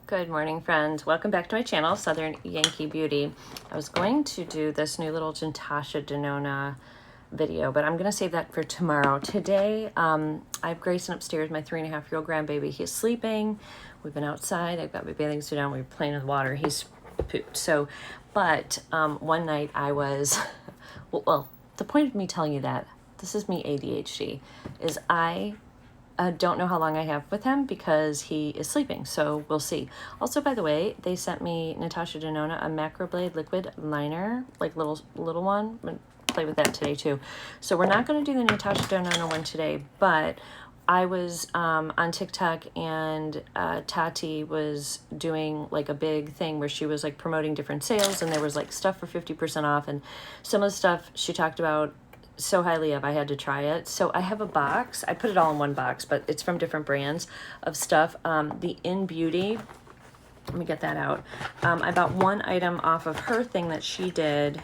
Good morning, friends. Welcome back to my channel, Southernyankee Beauty. I was going to do this new little Natasha Denona video, but I'm going to save that for tomorrow. Today, I have Grayson upstairs, my 3.5-year-old grandbaby. He's sleeping. We've been outside. I've got my bathing suit on. We were playing with water. He's pooped. So, but one night I was, well, the point of me telling you that, this is me ADHD, is I don't know how long I have with him because he is sleeping, so we'll see. Also, by the way, they sent me Natasha Denona a Macroblade liquid liner, like little one. I'm gonna play with that today too. So we're not going to do the Natasha Denona one today, but I was on TikTok and Tati was doing like a big thing where she was like promoting different sales, and there was like stuff for 50% off, and some of the stuff she talked about so highly of, I had to try it. So I have a box. I put it all in one box, but it's from different brands of stuff. The In Beauty, let me get that out. I bought one item off of her thing that she did,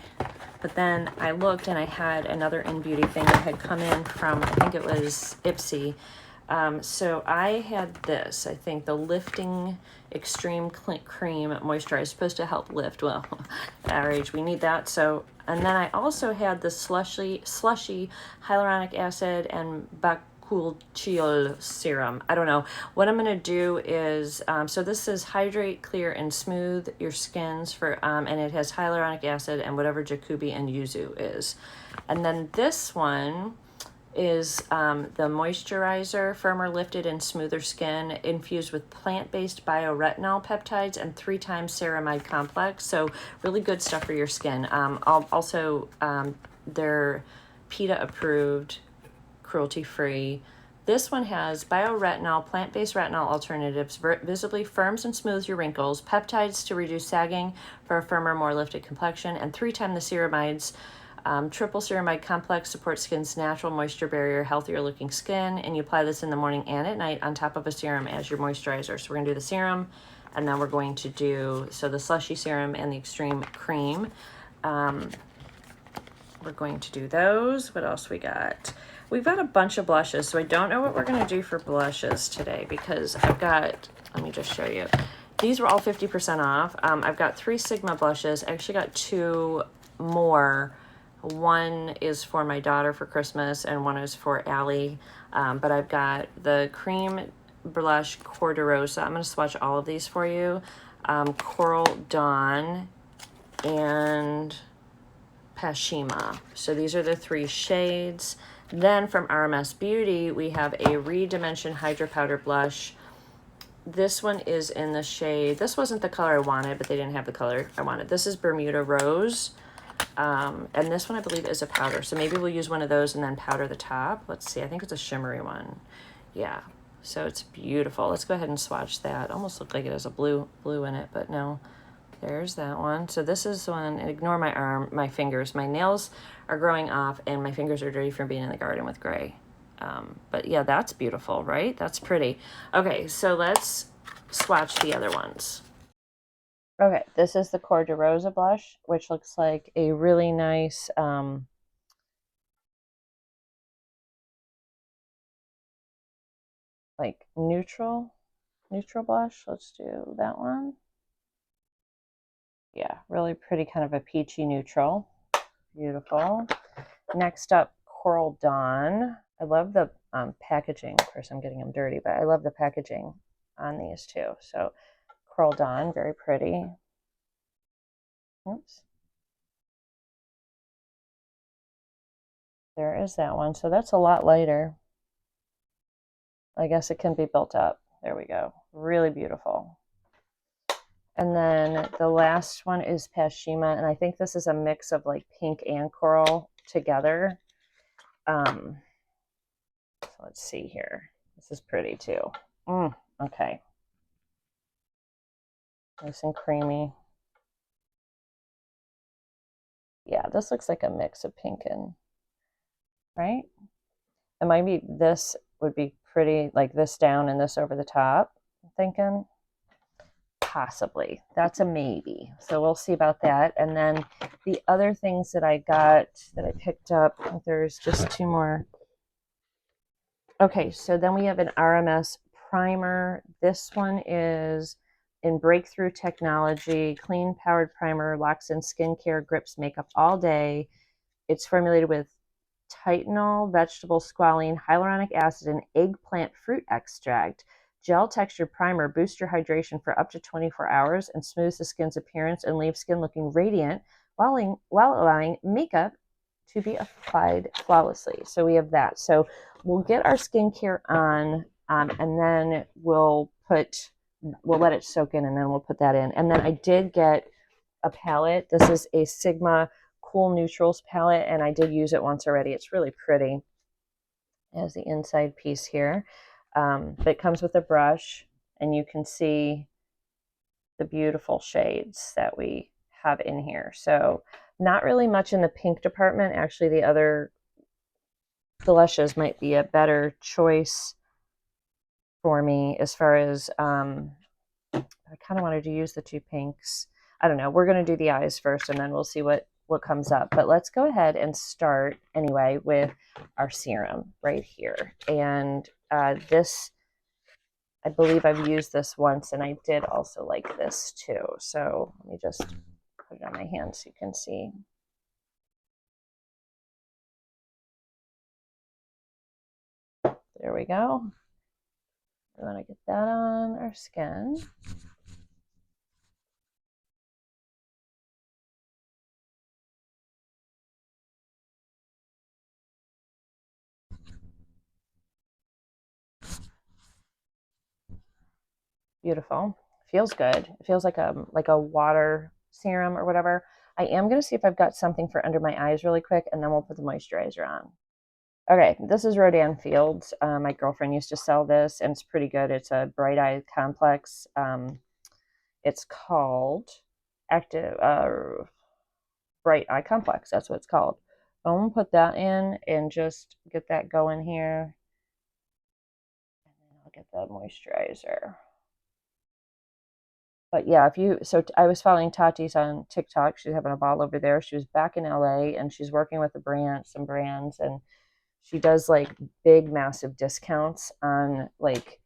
but then I looked and I had another In Beauty thing that had come in from, I think it was Ipsy. So I had this, I think, the Lifting Extreme Cream Moisturizer, supposed to help lift. Well, at our age, we need that. So, and then I also had the slushy hyaluronic acid and bakuchiol serum. I don't know. What I'm going to do is, so this is hydrate, clear, and smooth your skins for, and it has hyaluronic acid and whatever Jacoby and Yuzu is. And then this one is the moisturizer, firmer, lifted, and smoother skin, infused with plant-based bioretinol peptides and 3 times ceramide complex. So really good stuff for your skin. Also, they're PETA approved, cruelty-free. This one has bioretinol, plant-based retinol alternatives, visibly firms and smooths your wrinkles, peptides to reduce sagging for a firmer, more lifted complexion, and 3 times the ceramides. Triple ceramide complex supports skin's natural moisture barrier, healthier looking skin, and you apply this in the morning and at night on top of a serum as your moisturizer. So we're going to do the serum, and then we're going to do, so the slushy serum and the extreme cream. We're going to do those. What else we got? We've got a bunch of blushes, so I don't know what we're going to do for blushes today because I've got, let me just show you. These were all 50% off. I've got 3 Sigma blushes. I actually got 2 more. One is for my daughter for Christmas and one is for Allie. But I've got the cream blush Corderosa. I'm going to swatch all of these for you. Coral Dawn and Pashima. So these are the 3 shades. Then from RMS Beauty, we have a Redimension Hydra Powder Blush. This one is in the shade, this wasn't the color I wanted, but they didn't have the color I wanted. This is Bermuda Rose. And this one I believe is a powder, so maybe we'll use one of those and then powder the top. Let's see, I think it's a shimmery one. Yeah, so it's beautiful. Let's go ahead and swatch that. Almost looked like it has a blue in it, but no. There's that one. So this is one, ignore my arm, my fingers. My nails are growing off and my fingers are dirty from being in the garden with Gray. But yeah, that's beautiful, right? That's pretty. Okay, so let's swatch the other ones. Okay, this is the Corderosa blush, which looks like a really nice, like neutral blush. Let's do that one. Yeah, really pretty, kind of a peachy neutral. Beautiful. Next up, Coral Dawn. I love the packaging. Of course, I'm getting them dirty, but I love the packaging on these too. So Coral Dawn, very pretty. Oops. There is that one. So that's a lot lighter. I guess it can be built up. There we go. Really beautiful. And then the last one is Pashima, and I think this is a mix of like pink and coral together. So let's see here. This is pretty too. Okay. Nice and creamy. Yeah, this looks like a mix of pink and, right? And maybe this would be pretty, like this down and this over the top, I'm thinking. Possibly. That's a maybe. So we'll see about that. And then the other things that I got, that I picked up, there's just 2 more. Okay, so then we have an RMS primer. This one is in breakthrough technology, clean powered primer, locks in skincare, grips makeup all day. It's formulated with titanol, vegetable squalene, hyaluronic acid, and eggplant fruit extract. Gel texture primer boosts your hydration for up to 24 hours and smooths the skin's appearance and leaves skin looking radiant while allowing makeup to be applied flawlessly. So we have that. So we'll get our skincare on, and then we'll let it soak in, and then we'll put that in. And then I did get a palette. This is a Sigma Cool Neutrals palette, and I did use it once already. It's really pretty. It has the inside piece here. But it comes with a brush, and you can see the beautiful shades that we have in here. So not really much in the pink department. Actually, the other blushes might be a better choice for me as far as I kind of wanted to use the two pinks. I don't know. We're going to do the eyes first, and then we'll see what comes up. But let's go ahead and start anyway with our serum right here. And this, I believe I've used this once, and I did also like this too. So let me just put it on my hand so you can see. There we go. We want to get that on our skin. Beautiful. Feels good. It feels like a water serum or whatever. I am going to see if I've got something for under my eyes really quick, and then we'll put the moisturizer on. Okay, this is Rodan Fields. My girlfriend used to sell this, and it's pretty good. It's a Bright Eye Complex. It's called Active Bright Eye Complex. That's what it's called. I'm going to put that in and just get that going here. And then I'll get the moisturizer. But yeah, I was following Tati's on TikTok. She's having a ball over there. She was back in LA, and she's working with some brands, and she does like big, massive discounts on like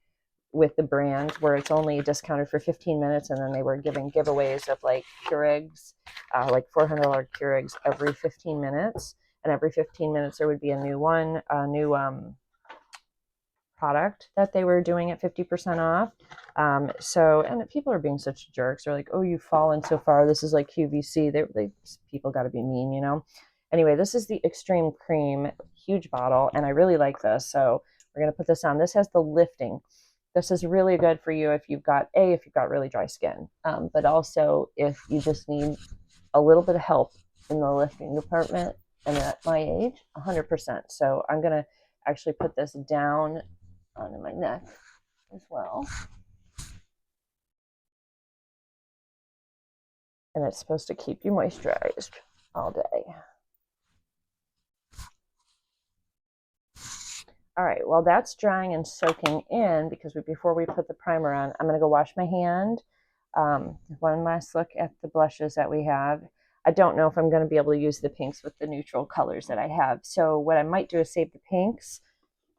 with the brand where it's only discounted for 15 minutes, and then they were giving giveaways of like Keurigs, like $400 Keurigs every 15 minutes, and every 15 minutes there would be a new product that they were doing at 50% off. And people are being such jerks. They're like, oh, you've fallen so far. This is like QVC. People got to be mean, you know? Anyway, this is the Extreme Cream, huge bottle, and I really like this. So we're going to put this on. This has the lifting. This is really good for you if you've got really dry skin, but also if you just need a little bit of help in the lifting department, and at my age, 100%. So I'm going to actually put this down onto my neck as well. And it's supposed to keep you moisturized all day. All right, well, that's drying and soaking in because before we put the primer on, I'm going to go wash my hand. One last look at the blushes that we have. I don't know if I'm going to be able to use the pinks with the neutral colors that I have. So what I might do is save the pinks.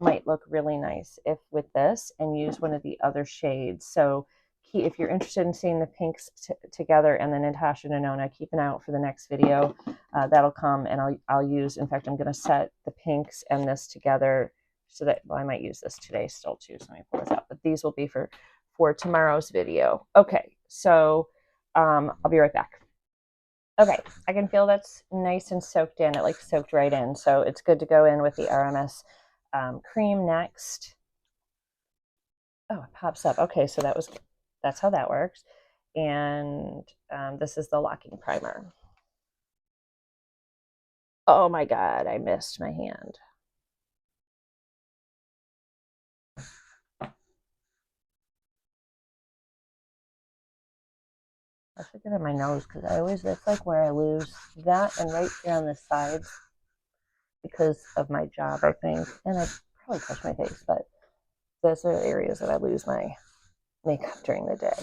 Might look really nice with this, and use one of the other shades. So if you're interested in seeing the pinks together and the Natasha Denona, keep an eye out for the next video. That'll come, and I'll use, in fact, I'm going to set the pinks and this together so that, well, I might use this today still too, so let me pull this out. But these will be for tomorrow's video. Okay, so I'll be right back. Okay, I can feel that's nice and soaked in. It like soaked right in, so it's good to go in with the RMS cream next. Oh, it pops up. Okay, so that's how that works. And this is the locking primer. Oh my God, I missed my hand. I should get in my nose because that's like where I lose that, and right here on the sides because of my job, I think. And I probably touch my face, but those are areas that I lose my makeup during the day.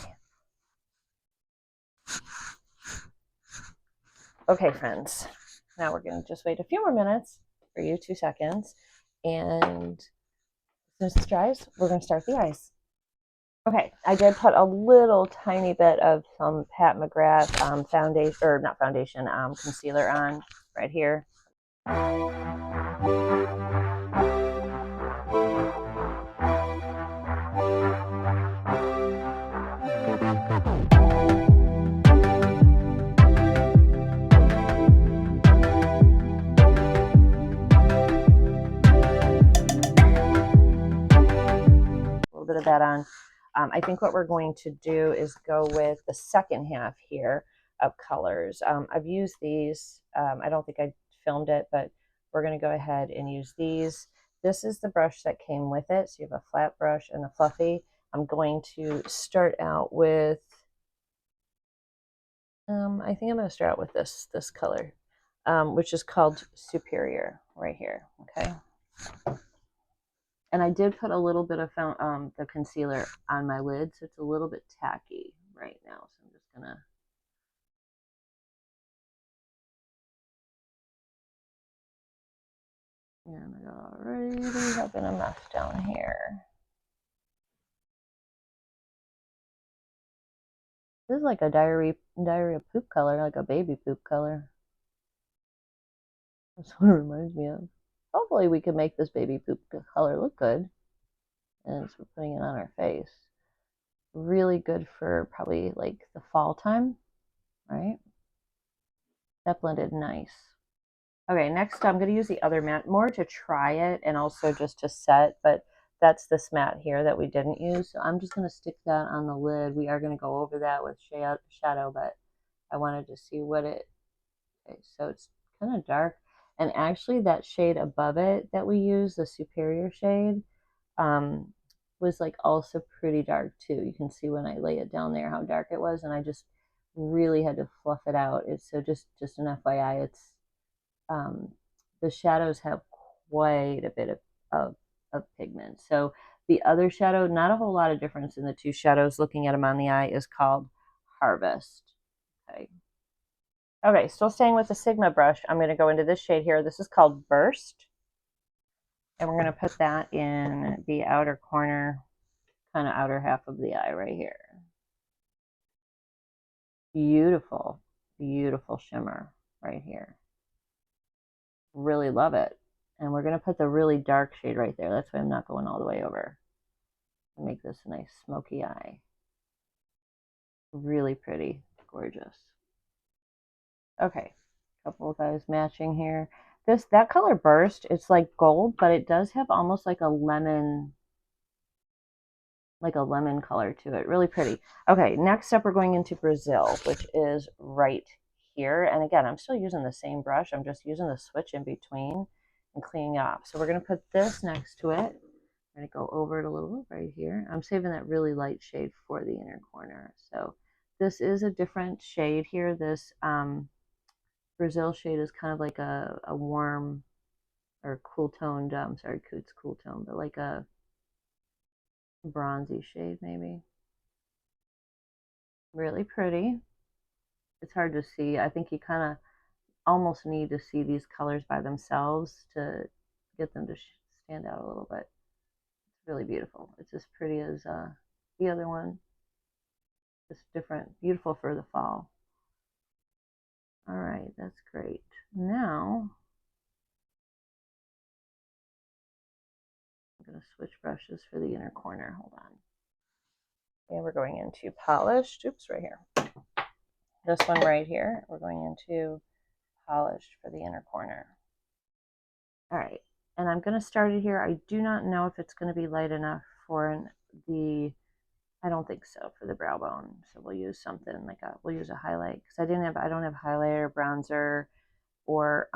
Okay, friends. Now we're going to just wait a few more minutes for you, 2 seconds. And as soon as it dries, we're going to start the eyes. Okay, I did put a little tiny bit of some Pat McGrath foundation, or not foundation, concealer on right here. A little bit of that on. I think what we're going to do is go with the second half here of colors. I've used these. I don't think I filmed it, but we're going to go ahead and use these. This is the brush that came with it. So you have a flat brush and a fluffy. I'm going to start out with, I think I'm going to start out with this color, which is called Superior right here. Okay. And I did put a little bit of the concealer on my lid, so it's a little bit tacky right now. So I'm just gonna. And I already having a mess down here. This is like a diarrhea poop color, like a baby poop color. That's what it reminds me of. Hopefully we can make this baby poop color look good. And so we're putting it on our face. Really good for probably like the fall time, right? That blended nice. Okay, next I'm going to use the other matte more to try it and also just to set, but that's this matte here that we didn't use. So I'm just going to stick that on the lid. We are going to go over that with shadow, but I wanted to see what it, okay, so it's kind of dark. And actually that shade above it that we use, the Superior shade, was like also pretty dark too. You can see when I lay it down there how dark it was, and I just really had to fluff it out. It's so just an FYI, it's the shadows have quite a bit of pigment. So the other shadow, not a whole lot of difference in the two shadows. Looking at them on the eye is called Harvest. Okay. Okay, still staying with the Sigma brush, I'm going to go into this shade here. This is called Burst. And we're going to put that in the outer corner, kind of outer half of the eye right here. Beautiful, beautiful shimmer right here. Really love it. And we're going to put the really dark shade right there. That's why I'm not going all the way over. Make this a nice smoky eye. Really pretty, gorgeous. Okay, a couple of guys matching here. That color Burst, it's like gold, but it does have almost like a lemon color to it. Really pretty. Okay, next up we're going into Brazil, which is right here. And again, I'm still using the same brush. I'm just using the switch in between and cleaning it off. So we're going to put this next to it. I'm going to go over it a little right here. I'm saving that really light shade for the inner corner. So this is a different shade here. This Brazil shade is kind of like a warm or cool toned, sorry, it's cool tone, but like a bronzy shade maybe. Really pretty. It's hard to see. I think you kind of almost need to see these colors by themselves to get them to stand out a little bit. It's really beautiful. It's as pretty as the other one. Just different. Beautiful for the fall. All right, that's great. Now I'm going to switch brushes for the inner corner. Hold on. And we're going into Polished. Oops, right here. This one right here. We're going into Polished for the inner corner. All right, and I'm going to start it here. I do not know if it's going to be light enough for I don't think so, for the brow bone. So we'll use something like we'll use a highlight, because I don't have highlighter, bronzer, or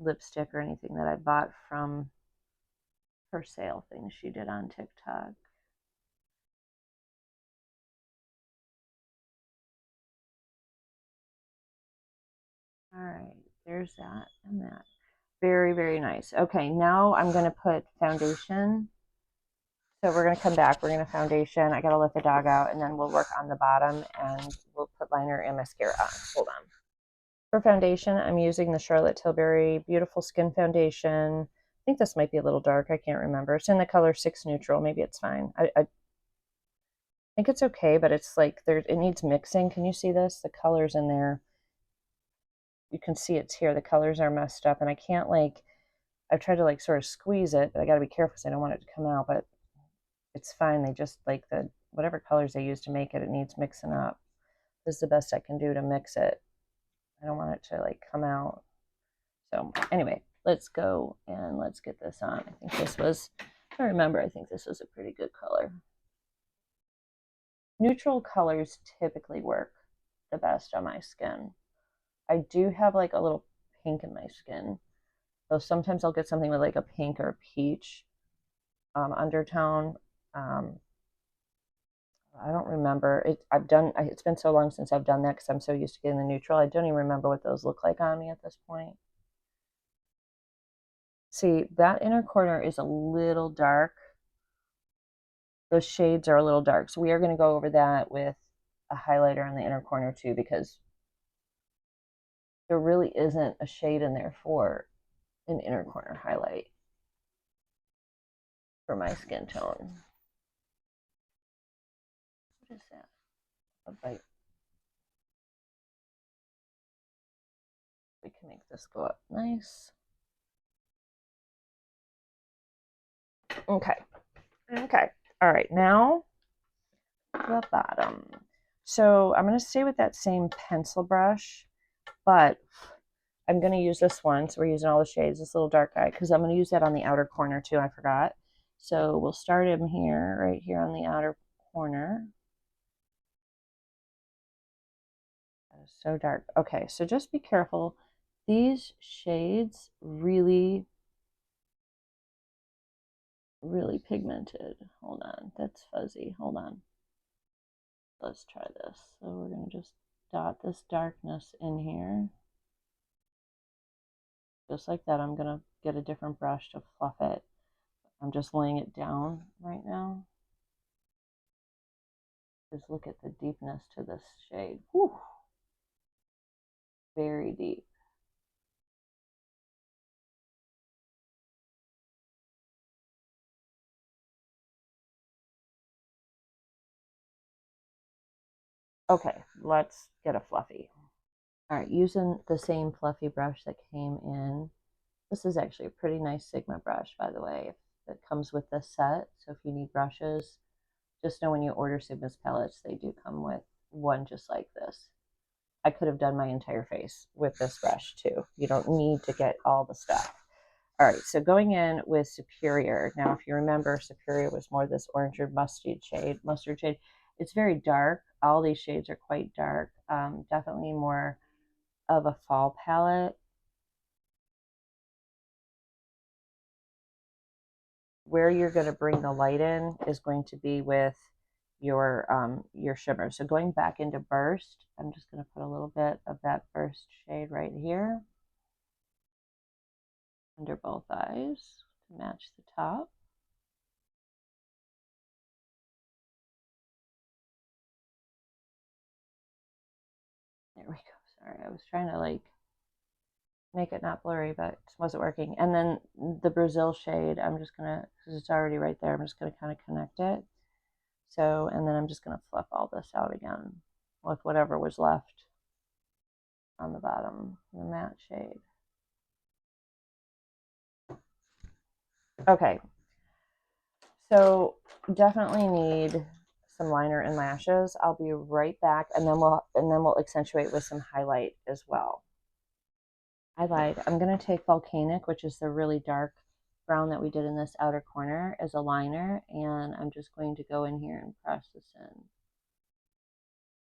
lipstick or anything that I bought from her sale thing she did on TikTok. All right, there's that and that. Very, very nice. Okay, now I'm going to put foundation. So we're going to come back. We're going to foundation. I got to let the dog out, and then we'll work on the bottom, and we'll put liner and mascara on. Hold on. For foundation, I'm using the Charlotte Tilbury Beautiful Skin Foundation. I think this might be a little dark. I can't remember. It's in the color 6 Neutral. Maybe it's fine. think it's okay, but it's like it needs mixing. Can you see this? The colors in there, you can see it's here. The colors are messed up, and I can't like, I've tried to like sort of squeeze it, but I got to be careful because I don't want it to come out, but it's fine. They just like whatever colors they use to make it, it needs mixing up. This is the best I can do to mix it. I don't want it to like come out. So anyway, let's go and let's get this on. I think this was, if I remember, I think this was a pretty good color. Neutral colors typically work the best on my skin. I do have like a little pink in my skin. So sometimes I'll get something with like a pink or a peach undertone. I don't remember it. It's been so long since I've done that because I'm so used to getting the neutral. I don't even remember what those look like on me at this point. See, that inner corner is a little dark. Those shades are a little dark. So we are going to go over that with a highlighter in the inner corner too, because there really isn't a shade in there for an inner corner highlight for my skin tone. What is that? A bite. We can make this go up nice. Okay. Okay. All right. Now the bottom. So I'm going to stay with that same pencil brush, but I'm going to use this one. So we're using all the shades, this little dark guy, because I'm going to use that on the outer corner too. I forgot. So we'll start him here, right here on the outer corner. That is so dark. Okay, so just be careful. These shades really, really pigmented. Hold on, that's fuzzy. Hold on. Let's try this. So we're going to just dot this darkness in here. Just like that. I'm going to get a different brush to fluff it. I'm just laying it down right now. Just look at the deepness to this shade. Whew. Very deep. Okay, let's get a fluffy. All right, using the same fluffy brush that came in. This is actually a pretty nice Sigma brush, by the way. It comes with this set, so if you need brushes, just know when you order Sigma's palettes, they do come with one just like this. I could have done my entire face with this brush too. You don't need to get all the stuff. All right, so going in with Superior. Now, if you remember, Superior was more this orange or mustard shade. It's very dark. All these shades are quite dark. Definitely more of a fall palette. Where you're going to bring the light in is going to be with your shimmer. So going back into Burst, I'm just going to put a little bit of that Burst shade right here under both eyes to match the top. There we go. Sorry, I was trying to like make it not blurry, but it wasn't working. And then the Brazil shade, I'm just gonna, because it's already right there, I'm just gonna kind of connect it. So, and then I'm just gonna fluff all this out again with whatever was left on the bottom, the matte shade. Okay, so definitely need some liner and lashes. I'll be right back, and then we'll accentuate with some highlight as well. I'm going to take Volcanic, which is the really dark brown that we did in this outer corner, as a liner, and I'm just going to go in here and press this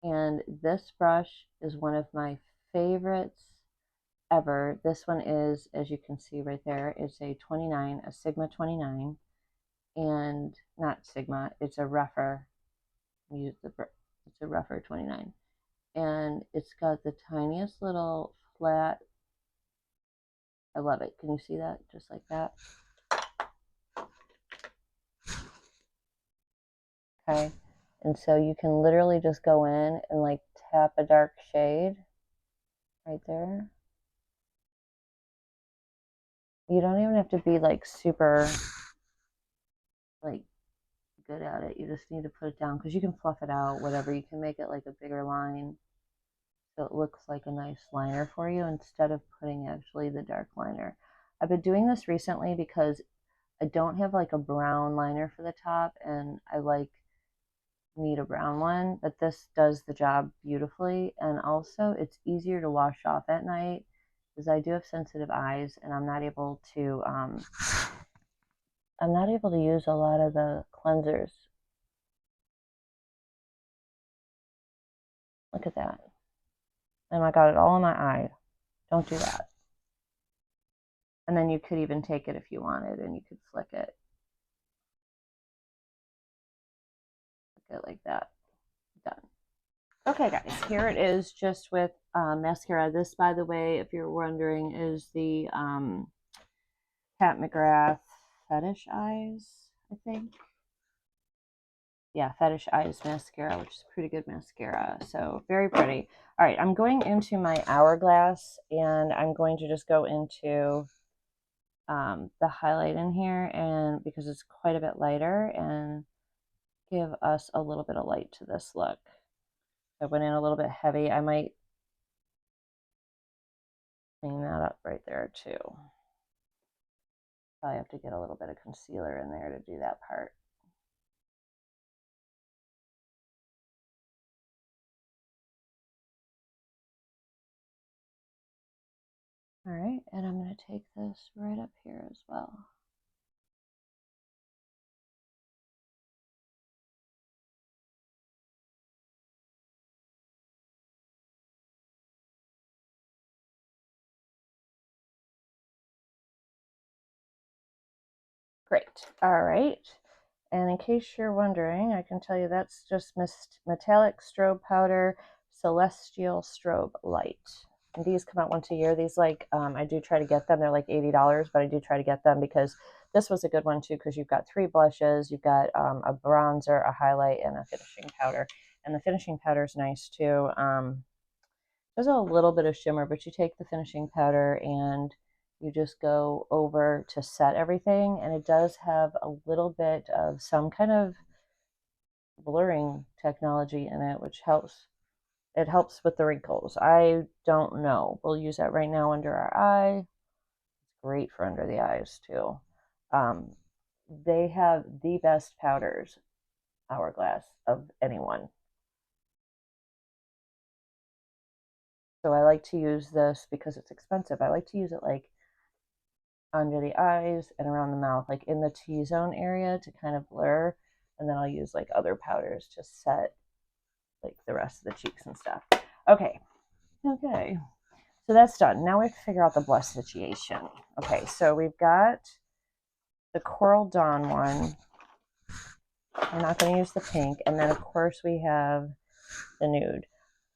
in. And this brush is one of my favorites ever. This one is, as you can see right there, it's a 29, a Sigma 29, and not Sigma, it's a rougher. It's a rougher 29, and it's got the tiniest little flat. I love it. Can you see that? Just like that. Okay. And so you can literally just go in and like tap a dark shade right there. You don't even have to be like super like good at it. You just need to put it down because you can fluff it out, whatever. You can make it like a bigger line so it looks like a nice liner for you instead of putting actually the dark liner. I've been doing this recently because I don't have like a brown liner for the top, and I need a brown one, but this does the job beautifully. And also it's easier to wash off at night because I do have sensitive eyes, and I'm not able to use a lot of the cleansers. Look at that. And I got it all in my eye. Don't do that. And then you could even take it if you wanted, and you could flick it. Flick it like that. Done. Okay, guys, here it is just with mascara. This, by the way, if you're wondering, is the Pat McGrath Fetish Eyes, I think. Yeah, Fetish Eyes mascara, which is pretty good mascara. So very pretty. All right, I'm going into my Hourglass, and I'm going to just go into the highlight in here, and because it's quite a bit lighter, and give us a little bit of light to this look. I went in a little bit heavy. I might clean that up right there too. Probably have to get a little bit of concealer in there to do that part. All right, and I'm going to take this right up here as well. Great. All right. And in case you're wondering, I can tell you that's just Metallic Strobe Powder Celestial Strobe Light. And these come out once a year. These, like, I do try to get them. They're like $80, but I do try to get them because this was a good one too, because you've got 3 blushes, you've got a bronzer, a highlight, and a finishing powder. And the finishing powder is nice too. There's a little bit of shimmer, but you take the finishing powder and you just go over to set everything, and it does have a little bit of some kind of blurring technology in it, which helps. It helps with the wrinkles. I don't know. We'll use that right now under our eye. It's great for under the eyes too. They have the best powders, Hourglass, of anyone. So I like to use this because it's expensive. I like to use it like under the eyes and around the mouth, like in the T-zone area to kind of blur. And then I'll use like other powders to set like the rest of the cheeks and stuff. Okay. So that's done. Now we have to figure out the blush situation. Okay, so we've got the Coral Dawn one. I'm not going to use the pink. And then, of course, we have the nude.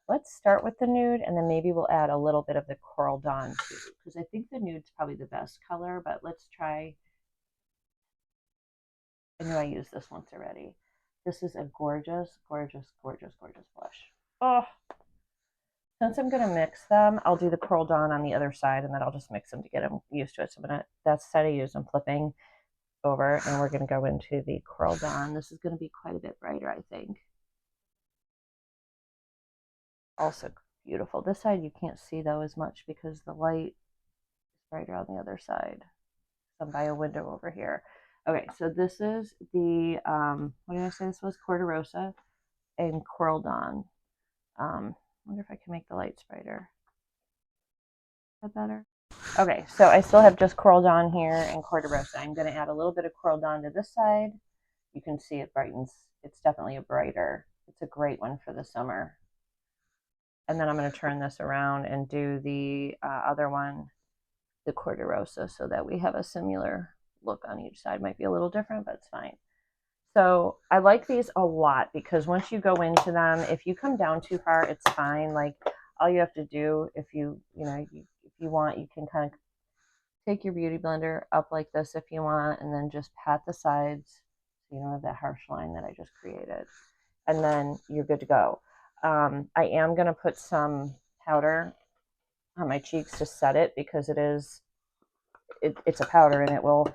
Let's start with the nude, and then maybe we'll add a little bit of the Coral Dawn too, because I think the nude's probably the best color, but let's try. I knew I used this once already. This is a gorgeous, gorgeous, gorgeous, gorgeous blush. Oh, since I'm going to mix them, I'll do the Coral Dawn on the other side, and then I'll just mix them to get them used to it. So I'm gonna, that's the side I use. I'm flipping over, and we're going to go into the Coral Dawn. This is going to be quite a bit brighter, I think. Also beautiful. This side you can't see though as much because the light is brighter on the other side. So I'm by a window over here. Okay, so this is the what did I say this was? Corderosa and Coral Dawn. Wonder if I can make the lights brighter. Is that better? Okay, so I still have just Coral Dawn here and Corderosa. I'm going to add a little bit of Coral Dawn to this side. You can see it brightens. It's definitely a brighter. It's a great one for the summer. And then I'm going to turn this around and do the other one, the Corderosa, so that we have a similar look on each side. Might be a little different, but it's fine. So I like these a lot because once you go into them, if you come down too far, it's fine. Like all you have to do, if you want, you can kind of take your beauty blender up like this if you want, and then just pat the sides so you don't have that harsh line that I just created. And then you're good to go. I am going to put some powder on my cheeks to set it because it's a powder and it will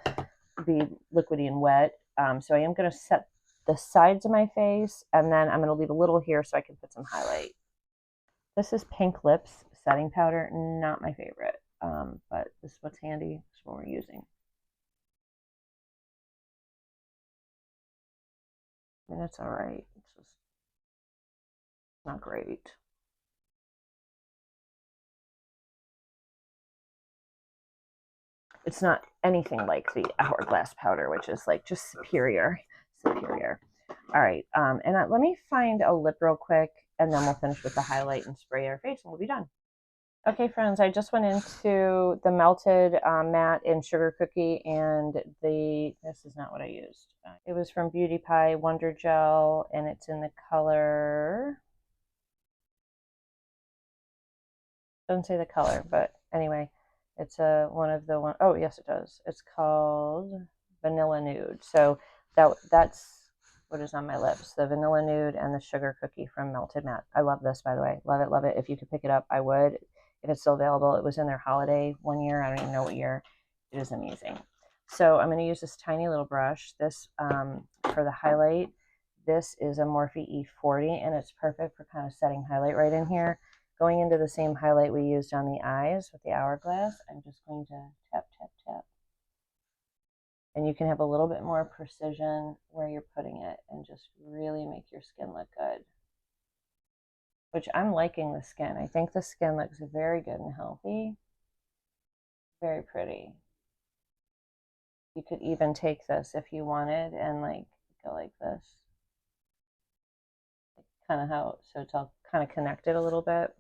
be liquidy and wet. So I am going to set the sides of my face, and then I'm going to leave a little here so I can put some highlight. This is Pink Lips setting powder, not my favorite, but this is what's handy. This is what we're using. I mean, it's all right. It's just not great. It's not anything like the Hourglass powder, which is like just superior. All right, and let me find a lip real quick, and then we'll finish with the highlight and spray our face, and we'll be done. Okay, friends, I just went into the Melted Matte in Sugar Cookie, and this is not what I used. It was from Beauty Pie Wonder Gel, and it's in the color, doesn't say the color, but anyway, it's one of the oh yes it does. It's called Vanilla Nude. So that's what is on my lips, the Vanilla Nude and the Sugar Cookie from Melted Matte. I love this, by the way. Love it, love it. If you could pick it up, I would. If it's still available. It was in their holiday one year. I don't even know what year. It is amazing. So I'm going to use this tiny little brush. This for the highlight. This is a Morphe E40, and it's perfect for kind of setting highlight right in here. Going into the same highlight we used on the eyes with the Hourglass, I'm just going to tap, tap, tap. And you can have a little bit more precision where you're putting it and just really make your skin look good. Which I'm liking the skin. I think the skin looks very good and healthy. Very pretty. You could even take this if you wanted and like go like this. Kind of how, so it's all kind of connected a little bit.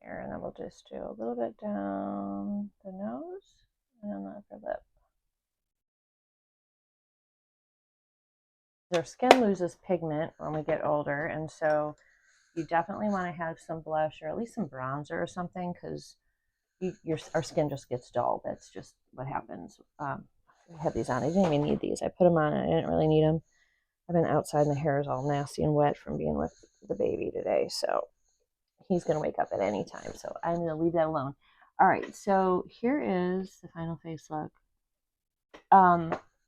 And then we'll just do a little bit down the nose and on the upper lip. Their skin loses pigment when we get older, and so you definitely want to have some blush or at least some bronzer or something, because our skin just gets dull. That's just what happens. I had these on. I didn't even need these. I put them on. I didn't really need them. I've been outside and the hair is all nasty and wet from being with the baby today, so he's going to wake up at any time, so I'm going to leave that alone. All right, so here is the final face look.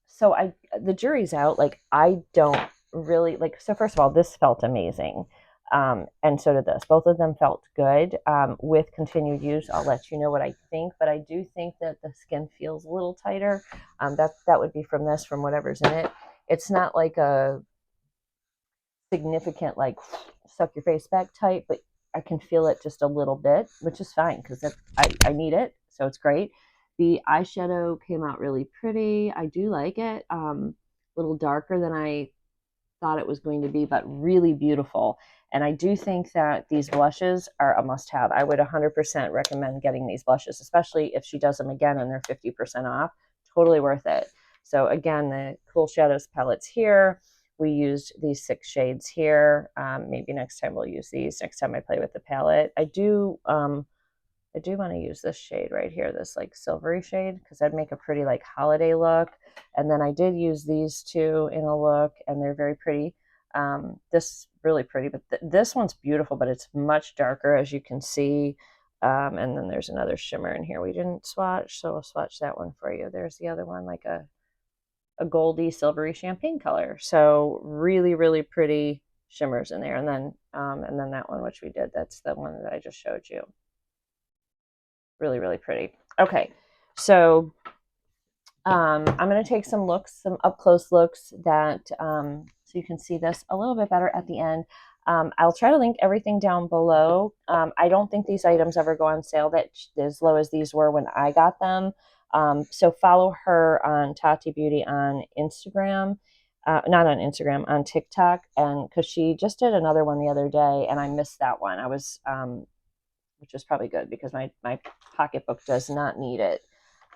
So the jury's out. Like, I don't really like, so first of all, this felt amazing. And so did this. Both of them felt good. With continued use, I'll let you know what I think, but I do think that the skin feels a little tighter. That would be from this, from whatever's in it. It's not like a significant, like, suck your face back tight, but I can feel it just a little bit, which is fine because I need it, so it's great. The eyeshadow came out really pretty. I do like it. A little darker than I thought it was going to be, but really beautiful. And I do think that these blushes are a must-have. I would 100% recommend getting these blushes, especially if she does them again and they're 50% off. Totally worth it. So again, the Cool Shadows palettes here. We used these 6 shades here. Maybe next time we'll use these. Next time I play with the palette, I do want to use this shade right here, this like silvery shade, because that'd make a pretty like holiday look. And then I did use these two in a look, and they're very pretty. This really pretty, but this one's beautiful, but it's much darker, as you can see. And then there's another shimmer in here we didn't swatch, so we'll swatch that one for you. There's the other one, like a goldy silvery champagne color. So really, really pretty shimmers in there. And then that one, which we did, that's the one that I just showed you. Really, really pretty. Okay, so I'm going to take some looks, some up close looks that so you can see this a little bit better at the end. I'll try to link everything down below. I don't think these items ever go on sale that as low as these were when I got them. So follow her on Tati Beauty on Instagram, not on Instagram, on TikTok, and because she just did another one the other day, and I missed that one. I was, which is probably good because my pocketbook does not need it.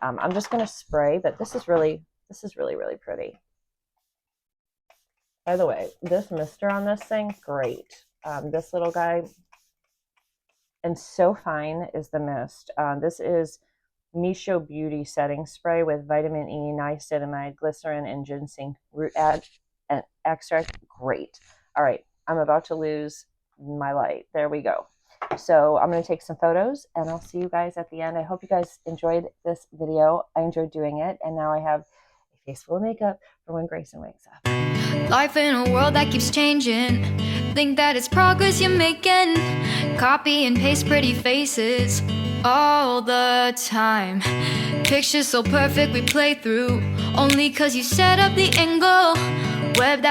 I'm just going to spray, but this is really, really pretty. By the way, this mister on this thing, great. This little guy, and so fine is the mist. This is Misho Beauty setting spray with vitamin E, niacinamide, glycerin, and ginseng root and extract. Great. All right, I'm about to lose my light. There we go. So I'm going to take some photos and I'll see you guys at the end. I hope you guys enjoyed this video. I enjoyed doing it. And now I have a face full of makeup for when Grayson wakes up. Life in a world that keeps changing. Think that it's progress you're making. Copy and paste pretty faces all the time. Pictures so perfect we play through. Only cause you set up the angle. Web that